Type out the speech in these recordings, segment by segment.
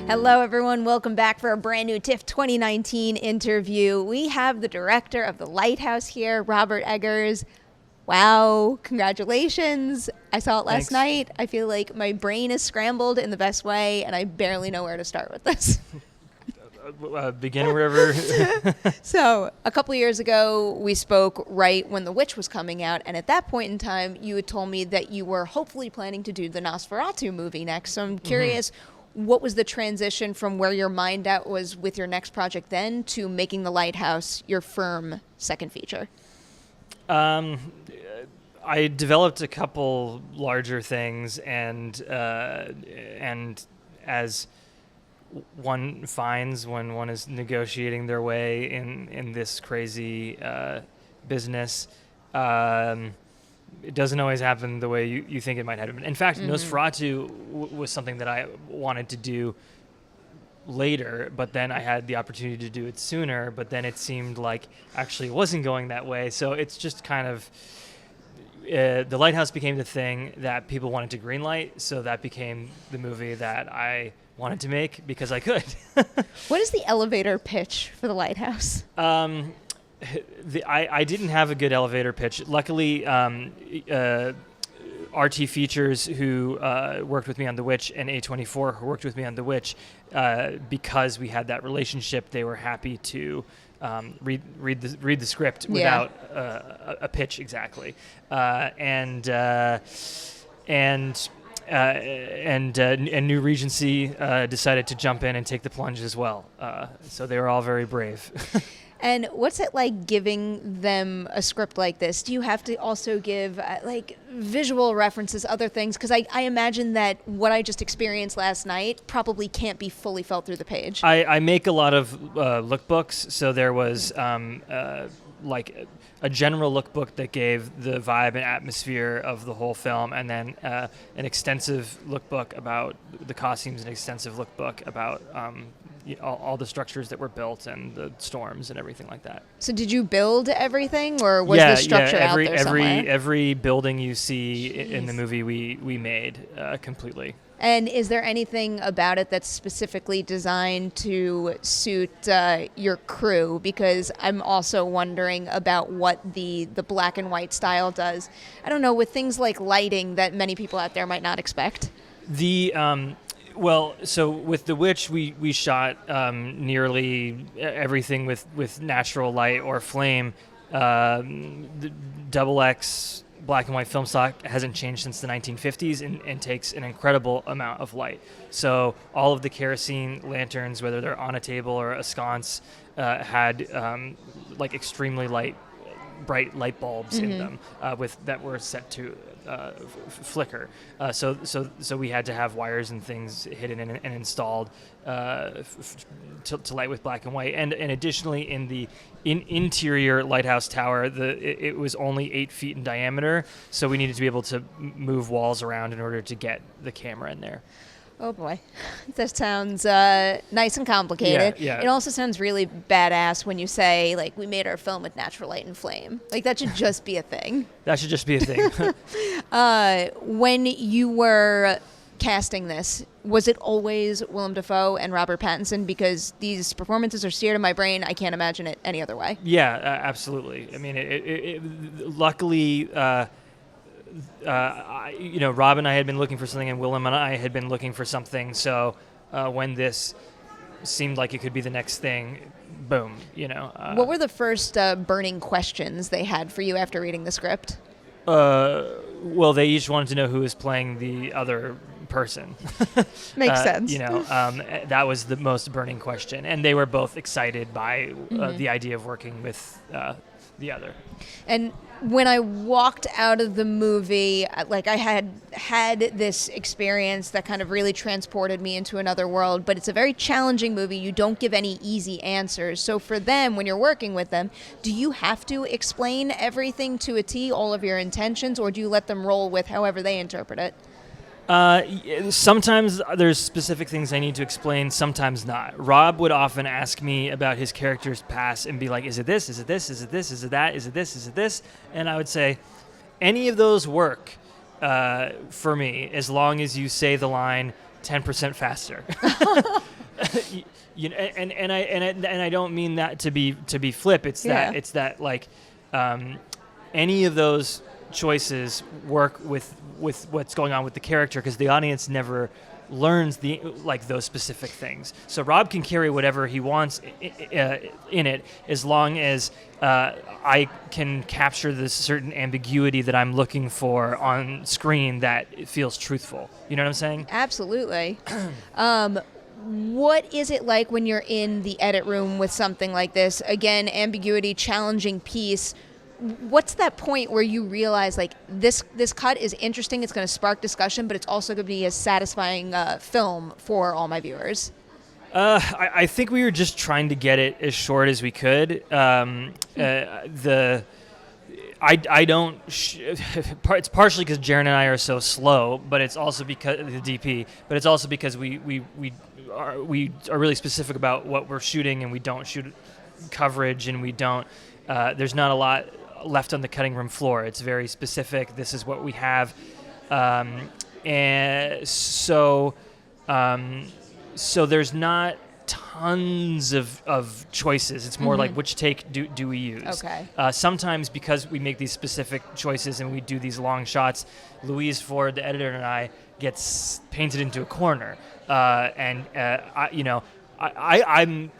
Hello, everyone. Welcome back for a brand new TIFF 2019 interview. We have the director of The Lighthouse here, Robert Eggers. Wow, congratulations. I saw it last night. I feel like my brain is scrambled in the best way, and I barely know where to start with this. Begin wherever. So, a couple of years ago, we spoke right when The Witch was coming out, and at that point in time, you had told me that you were hopefully planning to do the Nosferatu movie next. So I'm curious, what was the transition from where your mind at was with your next project then to making The Lighthouse your firm second feature? I developed a couple larger things, and as one finds when one is negotiating their way in this crazy business, it doesn't always happen the way you think it might happen. In fact, Nosferatu was something that I wanted to do later, but then I had the opportunity to do it sooner, but then it seemed like actually it wasn't going that way. So it's just kind of, The Lighthouse became the thing that people wanted to greenlight, so that became the movie that I wanted to make because I could. What is the elevator pitch for The Lighthouse? I didn't have a good elevator pitch. Luckily, RT Features, who worked with me on The Witch, and A24, who worked with me on The Witch, because we had that relationship, they were happy to read the script without a pitch exactly, and New Regency decided to jump in and take the plunge as well. So they were all very brave. And what's it like giving them a script like this? Do you have to also give like visual references, other things? Because I imagine that what I just experienced last night probably can't be fully felt through the page. I make a lot of lookbooks. So there was like a general lookbook that gave the vibe and atmosphere of the whole film, and then an extensive lookbook about the costumes, an extensive lookbook about all the structures that were built and the storms and everything like that. So did you build everything, or was the structure out there somewhere? Every building you see in the movie we made completely. And is there anything about it that's specifically designed to suit your crew? Because I'm also wondering about what the black and white style does. I don't know, with things like lighting that many people out there might not expect. Well, so with The Witch, we shot nearly everything with natural light or flame. The XX black and white film stock hasn't changed since the 1950s and takes an incredible amount of light. So all of the kerosene lanterns, whether they're on a table or a sconce, had like extremely bright light bulbs in them that were set to flicker. So we had to have wires and things hidden and installed to light with black and white. And additionally, in the interior lighthouse tower, it was only 8 feet in diameter, so we needed to be able to move walls around in order to get the camera in there. Oh boy, that sounds nice and complicated. Yeah. It also sounds really badass when you say, like, we made our film with natural light and flame. Like, that should just be a thing. That should just be a thing. When you were casting this, was it always Willem Dafoe and Robert Pattinson? Because these performances are seared in my brain. I can't imagine it any other way. Yeah, absolutely. I mean, luckily... Rob and I had been looking for something, and Willem and I had been looking for something. So when this seemed like it could be the next thing, boom, What were the first burning questions they had for you after reading the script? Well, they each wanted to know who was playing the other person. Makes sense. That was the most burning question. And they were both excited by the idea of working with the other. And when I walked out of the movie, like, I had this experience that kind of really transported me into another world, but it's a very challenging movie. You don't give any easy answers. So for them, when you're working with them, do you have to explain everything to a T, all of your intentions, or do you let them roll with however they interpret it? Sometimes there's specific things I need to explain, sometimes not. Rob would often ask me about his character's past and be like, is it this, is it this, is it this, is it that, is it this, is it this? And I would say, any of those work for me, as long as you say the line 10% faster. I don't mean that to be flip. It's that like any of those choices work with what's going on with the character, because the audience never learns those specific things. So Rob can carry whatever he wants in it, as long as I can capture this certain ambiguity that I'm looking for on screen that it feels truthful. You know what I'm saying? Absolutely. What is it like when you're in the edit room with something like this? Again, ambiguity, challenging piece. What's that point where you realize like this cut is interesting, it's going to spark discussion, but it's also going to be a satisfying film for all my viewers? I think we were just trying to get it as short as we could. It's partially because Jaren and I are so slow, but it's also because the DP. But it's also because we are really specific about what we're shooting, and we don't shoot coverage, and we don't. There's not a lot left on the cutting room floor. It's very specific. This is what we have, and so there's not tons of choices. It's more like which take do we use. Okay. Sometimes because we make these specific choices and we do these long shots, Louise Ford, the editor, and I gets painted into a corner. I'm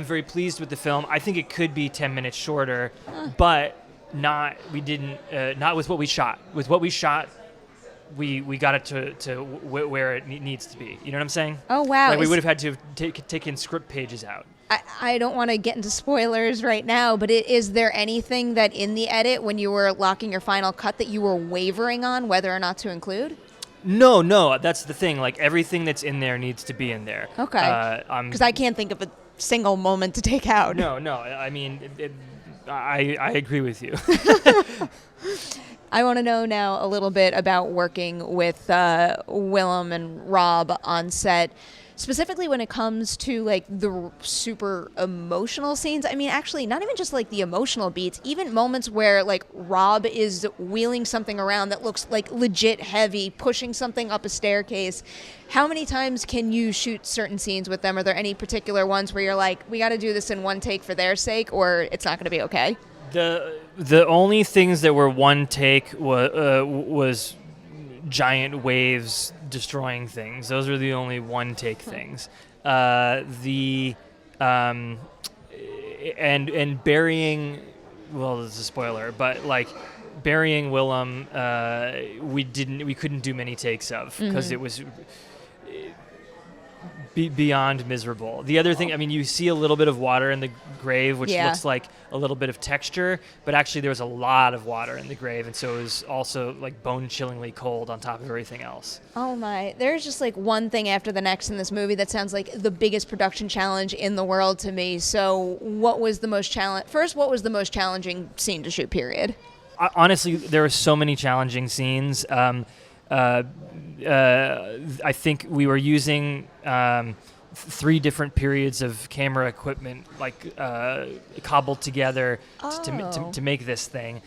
very pleased with the film. I think it could be 10 minutes shorter, but not with what we shot. With what we shot, we got it to where it needs to be. You know what I'm saying? Oh, wow. Like we would have had to have taken script pages out. I don't want to get into spoilers right now, but is there anything that in the edit, when you were locking your final cut, that you were wavering on whether or not to include? No, that's the thing. Like everything that's in there needs to be in there. Okay. Because I can't think of a single moment to take out. No. I mean, I agree with you. I want to know now a little bit about working with Willem and Rob on set, specifically when it comes to like the super emotional scenes. I mean, actually, not even just like the emotional beats, even moments where like Rob is wheeling something around that looks like legit heavy, pushing something up a staircase. How many times can you shoot certain scenes with them? Are there any particular ones where you're like, we got to do this in one take for their sake, or it's not going to be okay? The only things that were one take was giant waves destroying things. Those are the only one take things. And burying, well, this is a spoiler, but like burying Willem, we couldn't do many takes of because it was beyond miserable. The other thing, I mean, you see a little bit of water in the grave, which looks like a little bit of texture, but actually there was a lot of water in the grave, and so it was also like bone-chillingly cold on top of everything else. Oh my, there's just like one thing after the next in this movie that sounds like the biggest production challenge in the world to me. So what was the most challenging scene to shoot, period? Honestly, there were so many challenging scenes. I think we were using 3 different periods of camera equipment, like cobbled together to make this thing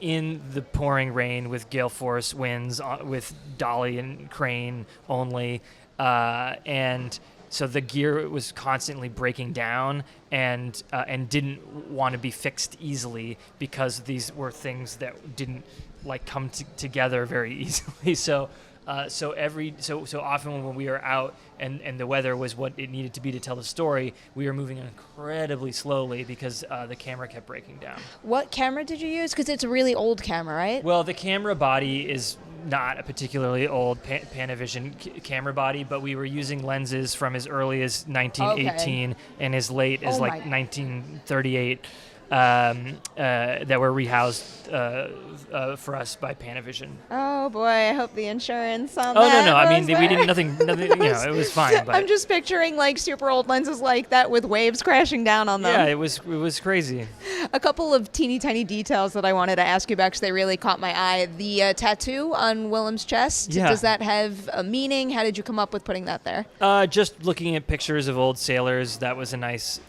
in the pouring rain with gale force winds, with dolly and crane only, and so the gear was constantly breaking down and didn't want to be fixed easily because these were things that didn't like come together very easily. So often when we were out and the weather was what it needed to be to tell the story, we were moving incredibly slowly because the camera kept breaking down. What camera did you use? Because it's a really old camera, right? Well, the camera body is not a particularly old Panavision camera body, but we were using lenses from as early as 1918 and as late as 1938 that were rehoused for us by Panavision. Oh boy, I hope the insurance on that. Oh no, I mean there. We didn't nothing. It was fine. But I'm just picturing like super old lenses like that with waves crashing down on them. Yeah, it was crazy. A couple of teeny tiny details that I wanted to ask you about because they really caught my eye. The tattoo on Willem's chest. Yeah. Does that have a meaning? How did you come up with putting that there? Just looking at pictures of old sailors. That was a nice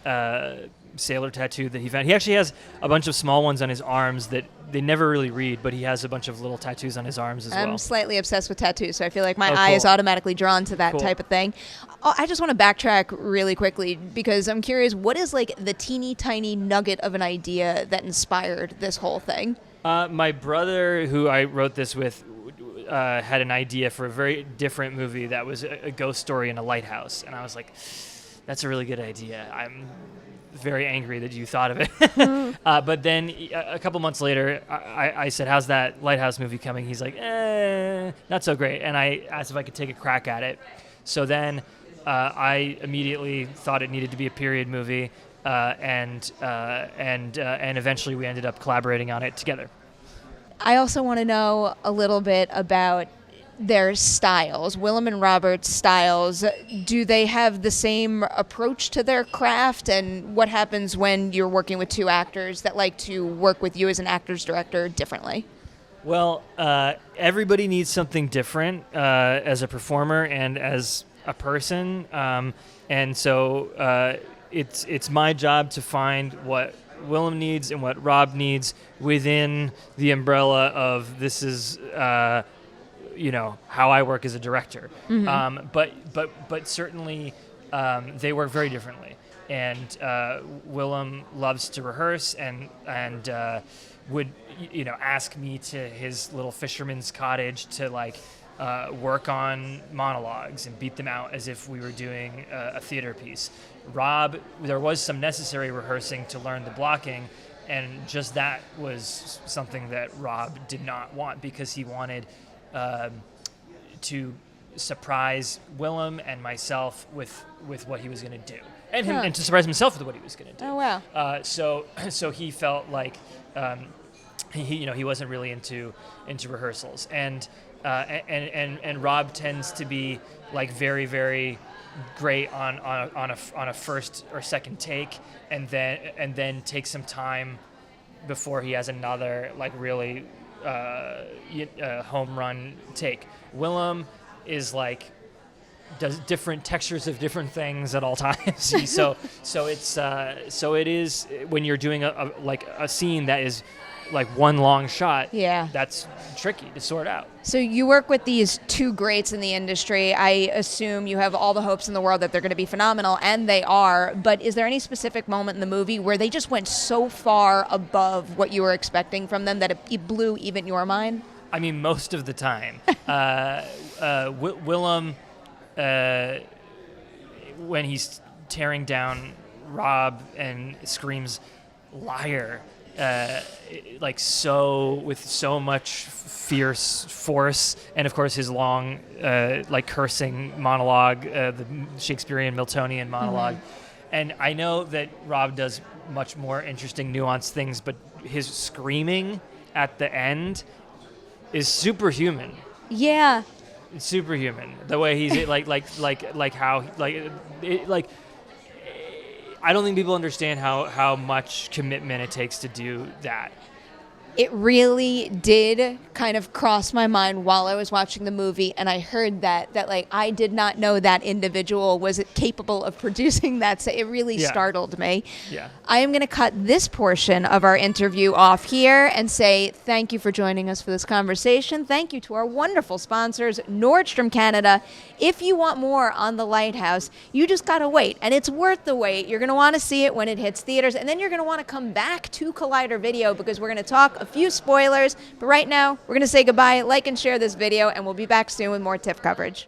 sailor tattoo that he found. He actually has a bunch of small ones on his arms that they never really read, but he has a bunch of little tattoos on his arms as well. I'm slightly obsessed with tattoos, so I feel like my Oh, eye cool. is automatically drawn to that Cool. type of thing. Oh, I just want to backtrack really quickly because I'm curious, what is like the teeny tiny nugget of an idea that inspired this whole thing? My brother, who I wrote this with, had an idea for a very different movie that was a ghost story in a lighthouse. And I was like, that's a really good idea. I'm very angry that you thought of it. But then a couple months later, I said, how's that Lighthouse movie coming? He's like, not so great. And I asked if I could take a crack at it. So then I immediately thought it needed to be a period movie. And eventually we ended up collaborating on it together. I also want to know a little bit about their styles, Willem and Robert's styles. Do they have the same approach to their craft? And what happens when you're working with two actors that like to work with you as an actor's director differently? Well, everybody needs something different as a performer and as a person. And so it's my job to find what Willem needs and what Rob needs within the umbrella of this is how I work as a director. Mm-hmm. But certainly they work very differently. And Willem loves to rehearse and would ask me to his little fisherman's cottage to work on monologues and beat them out as if we were doing a theater piece. Rob, there was some necessary rehearsing to learn the blocking, and just that was something that Rob did not want because he wanted to surprise Willem and myself with what he was going to do, and him, and to surprise himself with what he was going to do. Oh wow! So he felt like he wasn't really into rehearsals, and Rob tends to be like very, very great on a first or second take, and then take some time before he has another really home run take. Willem is does different textures of different things at all times. so it is when you're doing a scene that is one long shot. Yeah, that's tricky to sort out. So you work with these two greats in the industry. I assume you have all the hopes in the world that they're going to be phenomenal, and they are. But is there any specific moment in the movie where they just went so far above what you were expecting from them that it blew even your mind? I mean, most of the time. Willem, when he's tearing down Rob and screams, "Liar!" with so much fierce force, and of course his long cursing monologue, the Shakespearean Miltonian monologue. Mm-hmm. And I know that Rob does much more interesting, nuanced things, but his screaming at the end is superhuman. Yeah, it's superhuman. The way he's how I don't think people understand how much commitment it takes to do that. It really did kind of cross my mind while I was watching the movie, and I heard that I did not know that individual was capable of producing that. So it really startled me. Yeah. I am going to cut this portion of our interview off here and say thank you for joining us for this conversation. Thank you to our wonderful sponsors, Nordstrom Canada. If you want more on The Lighthouse, you just got to wait, and it's worth the wait. You're going to want to see it when it hits theaters, and then you're going to want to come back to Collider Video because we're going to talk a few spoilers. But right now, we're going to say goodbye, like and share this video, and we'll be back soon with more TIFF coverage.